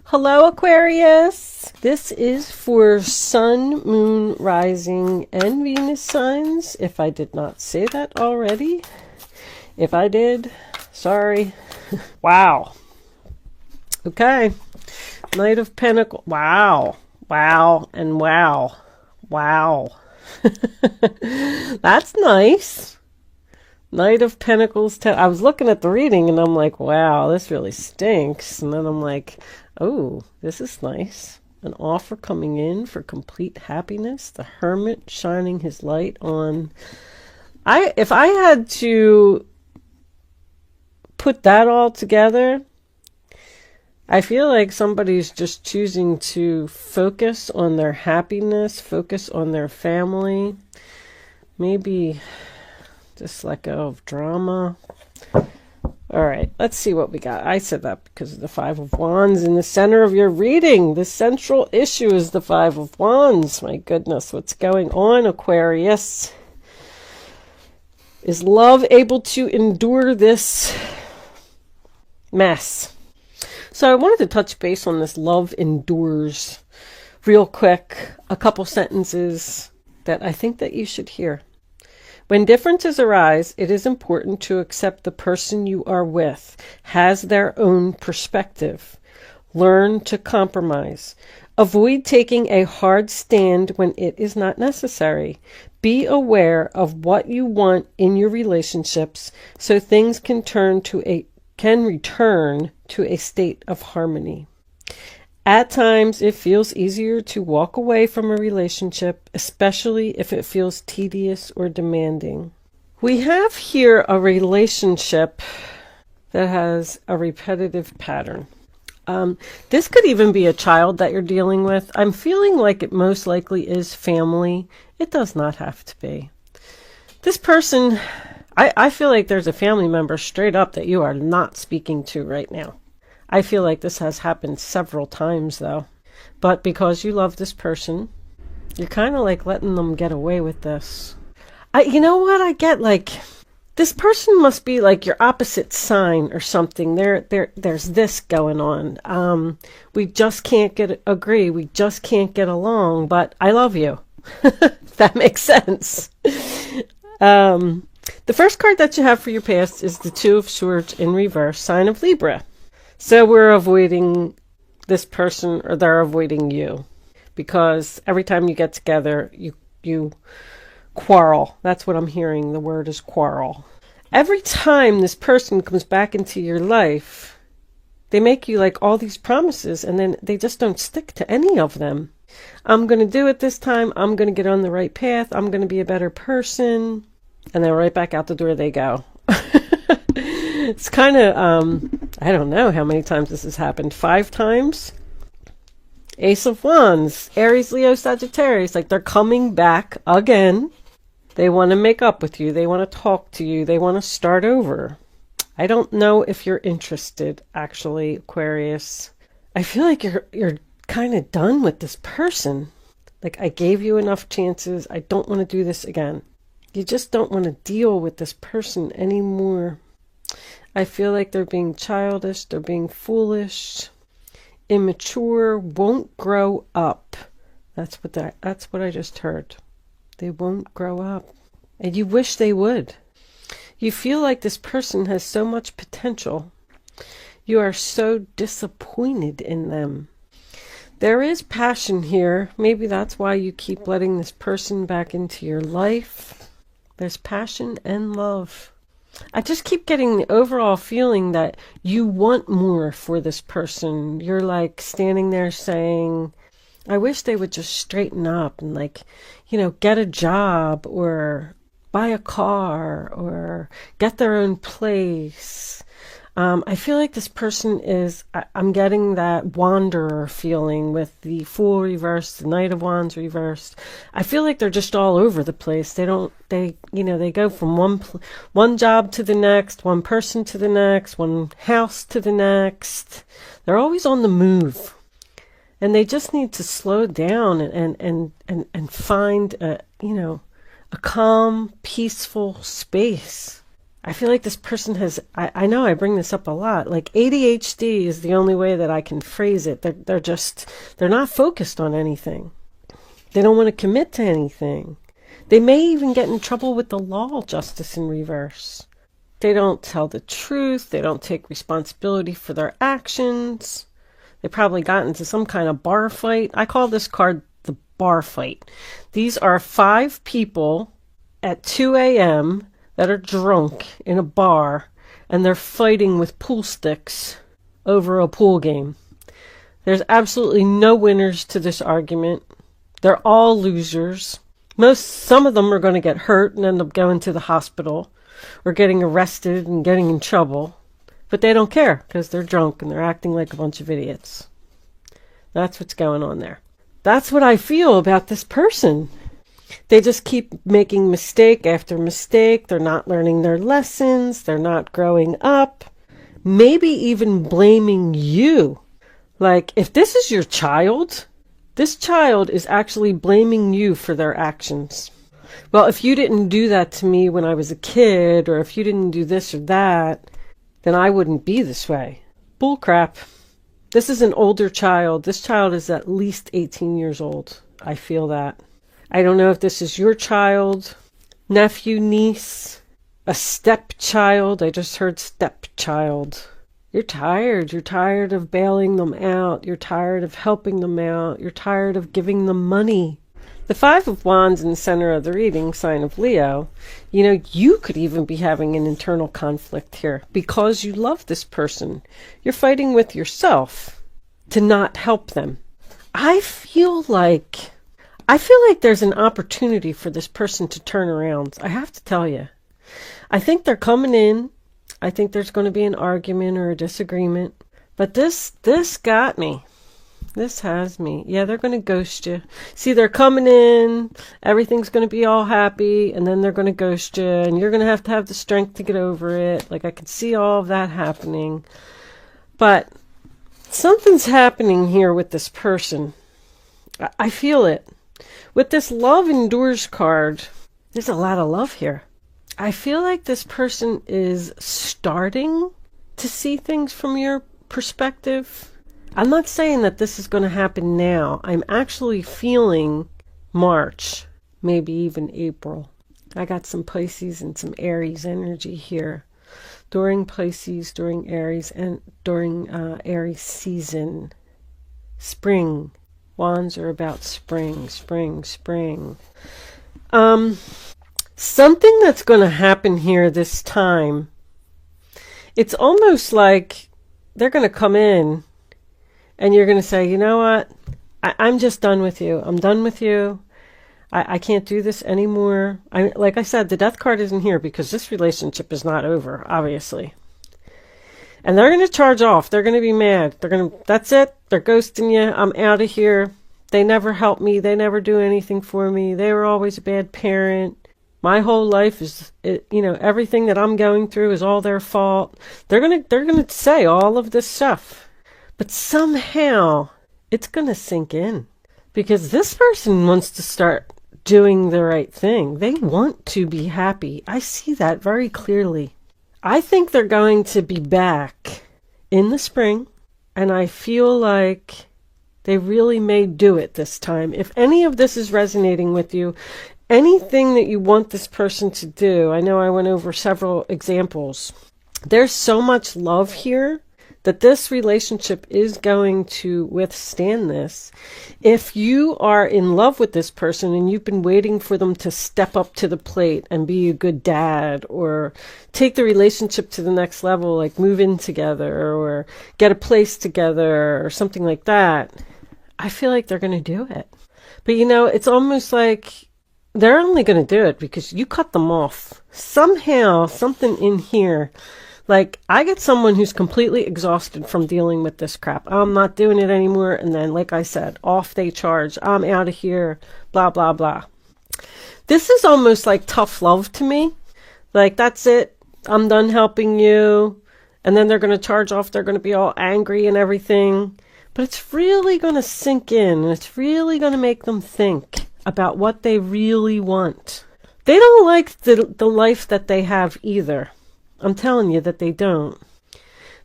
Hello, Aquarius. This is for Sun, Moon, Rising, and Venus signs. If I did not say that already. If I did, sorry. Wow. Okay. Knight of Pentacles. Wow. Wow. And wow. Wow. That's nice. Knight of Pentacles. I was looking at the reading and I'm like, wow, this really stinks. And then I'm like, oh, this is nice. An offer coming in for complete happiness. The Hermit shining his light on. If I had to put that all together, I feel like somebody's just choosing to focus on their happiness, focus on their family. Maybe just let go of drama. All right, let's see what we got. I said that because of the Five of Wands in the center of your reading. The central issue is the Five of Wands. My goodness, what's going on, Aquarius? Is love able to endure this mess? So I wanted to touch base on this love endures real quick. A couple sentences that I think that you should hear. When differences arise, it is important to accept the person you are with has their own perspective. Learn to compromise. Avoid taking a hard stand when it is not necessary. Be aware of what you want in your relationships so things can return to a state of harmony. At times, it feels easier to walk away from a relationship, especially if it feels tedious or demanding. We have here a relationship that has a repetitive pattern. This could even be a child that you're dealing with. I'm feeling like it most likely is family. It does not have to be. This person, I feel like there's a family member straight up that you are not speaking to right now. I feel like this has happened several times, though. But because you love this person, you're kind of like letting them get away with this. You know what? I get like, this person must be like your opposite sign or something. There's this going on. We just can't agree. We just can't get along, but I love you. That makes sense. The first card that you have for your past is the Two of Swords in reverse, sign of Libra. So we're avoiding this person, or they're avoiding you, because every time you get together, you quarrel. That's what I'm hearing. The word is quarrel. Every time this person comes back into your life, they make you like all these promises, and then they just don't stick to any of them. I'm going to do it this time. I'm going to get on the right path. I'm going to be a better person. And then right back out the door they go. It's kind of, I don't know how many times this has happened. 5 times? Ace of Wands, Aries, Leo, Sagittarius. Like they're coming back again. They want to make up with you. They want to talk to you. They want to start over. I don't know if you're interested, actually, Aquarius. I feel like you're kind of done with this person. Like I gave you enough chances. I don't want to do this again. You just don't want to deal with this person anymore. I feel like they're being childish, they're being foolish, immature, won't grow up. That's what I just heard. They won't grow up. And you wish they would. You feel like this person has so much potential. You are so disappointed in them. There is passion here. Maybe that's why you keep letting this person back into your life. There's passion and love. I just keep getting the overall feeling that you want more for this person. You're like standing there saying, I wish they would just straighten up and like, get a job or buy a car or get their own place. I feel like this person is, I'm getting that wanderer feeling with the Fool reversed, the Knight of Wands reversed. I feel like they're just all over the place. They go from one job to the next, one person to the next, one house to the next. They're always on the move. And they just need to slow down and find a calm, peaceful space. I feel like this person has, I know I bring this up a lot, like ADHD is the only way that I can phrase it. They're not focused on anything. They don't want to commit to anything. They may even get in trouble with the law, Justice in reverse. They don't tell the truth. They don't take responsibility for their actions. They probably got into some kind of bar fight. I call this card the bar fight. These are 5 people at 2 a.m. that are drunk in a bar, and they're fighting with pool sticks over a pool game. There's absolutely no winners to this argument. They're all losers. Some of them are going to get hurt and end up going to the hospital or getting arrested and getting in trouble. But they don't care because they're drunk and they're acting like a bunch of idiots. That's what's going on there. That's what I feel about this person. They just keep making mistake after mistake. They're not learning their lessons. They're not growing up. Maybe even blaming you. Like, if this is your child, this child is actually blaming you for their actions. Well, if you didn't do that to me when I was a kid, or if you didn't do this or that, then I wouldn't be this way. Bull crap. This is an older child. This child is at least 18 years old. I feel that. I don't know if this is your child, nephew, niece, a stepchild. I just heard stepchild. You're tired. You're tired of bailing them out. You're tired of helping them out. You're tired of giving them money. The 5 of Wands in the center of the reading, sign of Leo, you could even be having an internal conflict here because you love this person. You're fighting with yourself to not help them. I feel like there's an opportunity for this person to turn around. I have to tell you. I think they're coming in. I think there's going to be an argument or a disagreement. But this got me. This has me. Yeah, they're going to ghost you. See, they're coming in. Everything's going to be all happy. And then they're going to ghost you. And you're going to have the strength to get over it. Like, I can see all of that happening. But something's happening here with this person. I feel it. With this love endures card, there's a lot of love here. I feel like this person is starting to see things from your perspective. I'm not saying that this is going to happen now. I'm actually feeling March, maybe even April. I got some Pisces and some Aries energy here. During Pisces, during Aries, and during Aries season. Spring. Wands are about spring, spring, spring. Something that's going to happen here this time, it's almost like they're going to come in and you're going to say, you know what, I'm just done with you. I'm done with you. I can't do this anymore. Like I said, the death card isn't here because this relationship is not over, obviously. And they're going to charge off. They're going to be mad. That's it. They're ghosting you. I'm out of here. They never help me. They never do anything for me. They were always a bad parent. My whole life is, everything that I'm going through is all their fault. They're going to say all of this stuff. But somehow it's going to sink in because this person wants to start doing the right thing. They want to be happy. I see that very clearly. I think they're going to be back in the spring, and I feel like they really may do it this time. If any of this is resonating with you, anything that you want this person to do, I know I went over several examples. There's so much love here that this relationship is going to withstand this. If you are in love with this person and you've been waiting for them to step up to the plate and be a good dad or take the relationship to the next level, like move in together or get a place together or something like that, I feel like they're going to do it. But it's almost like they're only going to do it because you cut them off. Somehow, something in here, like I get someone who's completely exhausted from dealing with this crap. I'm not doing it anymore. And then, like I said, off they charge. I'm out of here, blah, blah, blah. This is almost like tough love to me. Like, that's it. I'm done helping you. And then they're going to charge off. They're going to be all angry and everything. But it's really going to sink in. And it's really going to make them think about what they really want. They don't like the life that they have either. I'm telling you that they don't.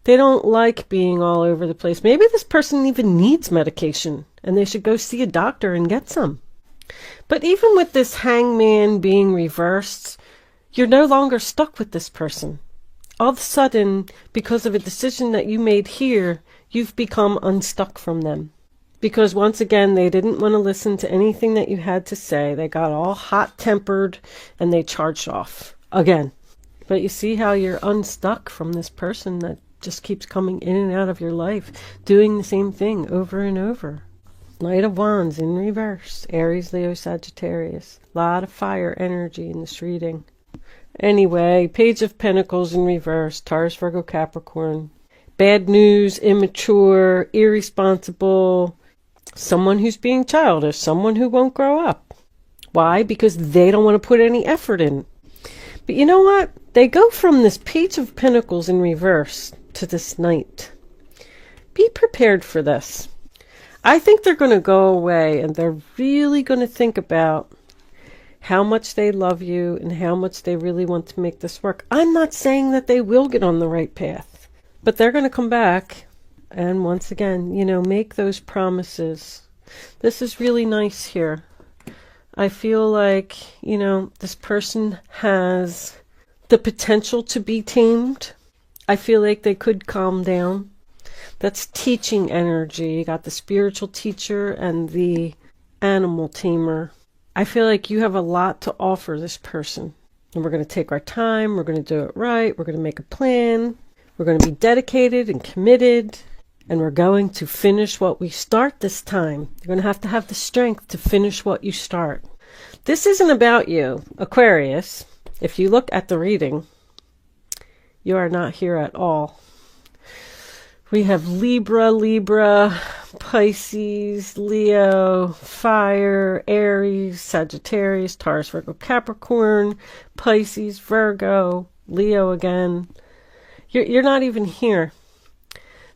They don't like being all over the place. Maybe this person even needs medication and they should go see a doctor and get some. But even with this hangman being reversed, you're no longer stuck with this person. All of a sudden, because of a decision that you made here, you've become unstuck from them. Because once again, they didn't want to listen to anything that you had to say. They got all hot-tempered and they charged off again. But you see how you're unstuck from this person that just keeps coming in and out of your life, doing the same thing over and over. Knight of Wands in reverse. Aries, Leo, Sagittarius. A lot of fire energy in this reading. Anyway, Page of Pentacles in reverse. Taurus, Virgo, Capricorn. Bad news, immature, irresponsible. Someone who's being childish. Someone who won't grow up. Why? Because they don't want to put any effort in. But you know what? They go from this Page of Pentacles in reverse to this Knight. Be prepared for this. I think they're going to go away and they're really going to think about how much they love you and how much they really want to make this work. I'm not saying that they will get on the right path, but they're going to come back and once again, you know, make those promises. This is really nice here. I feel like, you know, this person has the potential to be tamed. I feel like they could calm down. That's teaching energy. You got the spiritual teacher and the animal tamer. I feel like you have a lot to offer this person. And we're going to take our time. We're going to do it right. We're going to make a plan. We're going to be dedicated and committed. And we're going to finish what we start this time. You're going to have the strength to finish what you start. This isn't about you, Aquarius. If you look at the reading, you are not here at all. We have Libra, Pisces, Leo, Fire, Aries, Sagittarius, Taurus, Virgo, Capricorn, Pisces, Virgo, Leo again. You're not even here.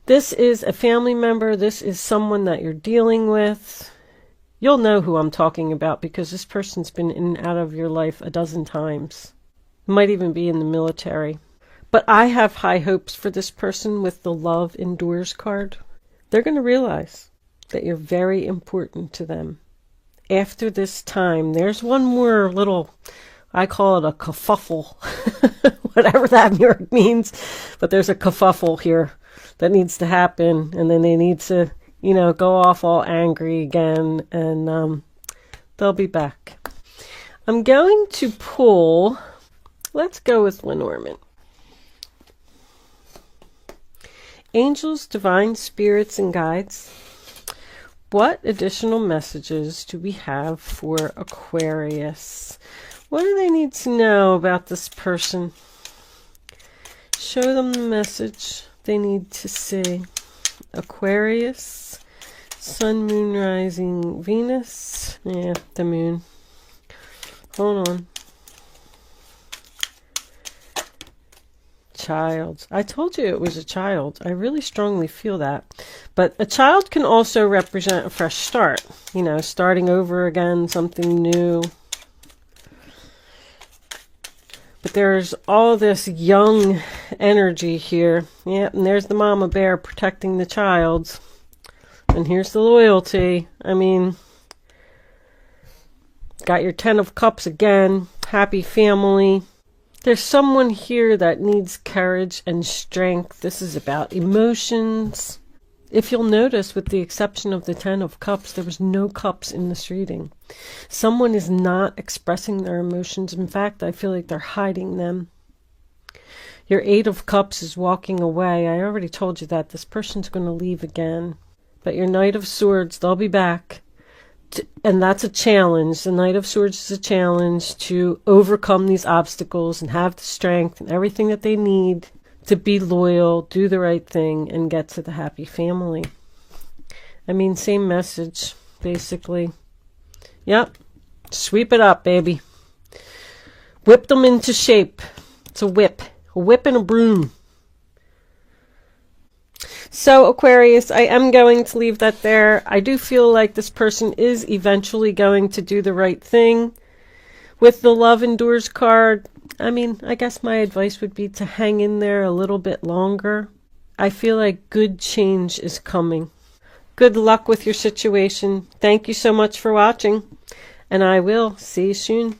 This is a family member. This is someone that you're dealing with. You'll know who I'm talking about because this person's been in and out of your life a dozen times. Might even be in the military. But I have high hopes for this person with the Love Endures card. They're going to realize that you're very important to them. After this time, there's one more little, I call it a kerfuffle, whatever that word means. But there's a kerfuffle here that needs to happen. And then they need to, you know, go off all angry again. And they'll be back. I'm going to pull, let's go with Lenormand. Angels, divine spirits, and guides. What additional messages do we have for Aquarius? What do they need to know about this person? Show them the message they need to see. Aquarius, Sun, Moon, Rising, Venus. Yeah, the Moon. Hold on. Child. I told you it was a child. I really strongly feel that. But a child can also represent a fresh start. You know, starting over again, something new. But there's all this young energy here. Yeah, and there's the mama bear protecting the child. And here's the loyalty. I mean, got your 10 of Cups again. Happy family. There's someone here that needs courage and strength. This is about emotions. If you'll notice, with the exception of the 10 of Cups, there was no cups in this reading. Someone is not expressing their emotions. In fact, I feel like they're hiding them. Your 8 of Cups is walking away. I already told you that. This person's going to leave again. But your Knight of Swords, they'll be back. And that's a challenge. The Knight of Swords is a challenge to overcome these obstacles and have the strength and everything that they need to be loyal, do the right thing, and get to the happy family. I mean, same message, basically. Yep. Sweep it up, baby. Whip them into shape. It's a whip. A whip and a broom. So, Aquarius, I am going to leave that there. I do feel like this person is eventually going to do the right thing. With the Love Endures card, I mean, I guess my advice would be to hang in there a little bit longer. I feel like good change is coming. Good luck with your situation. Thank you so much for watching, and I will see you soon.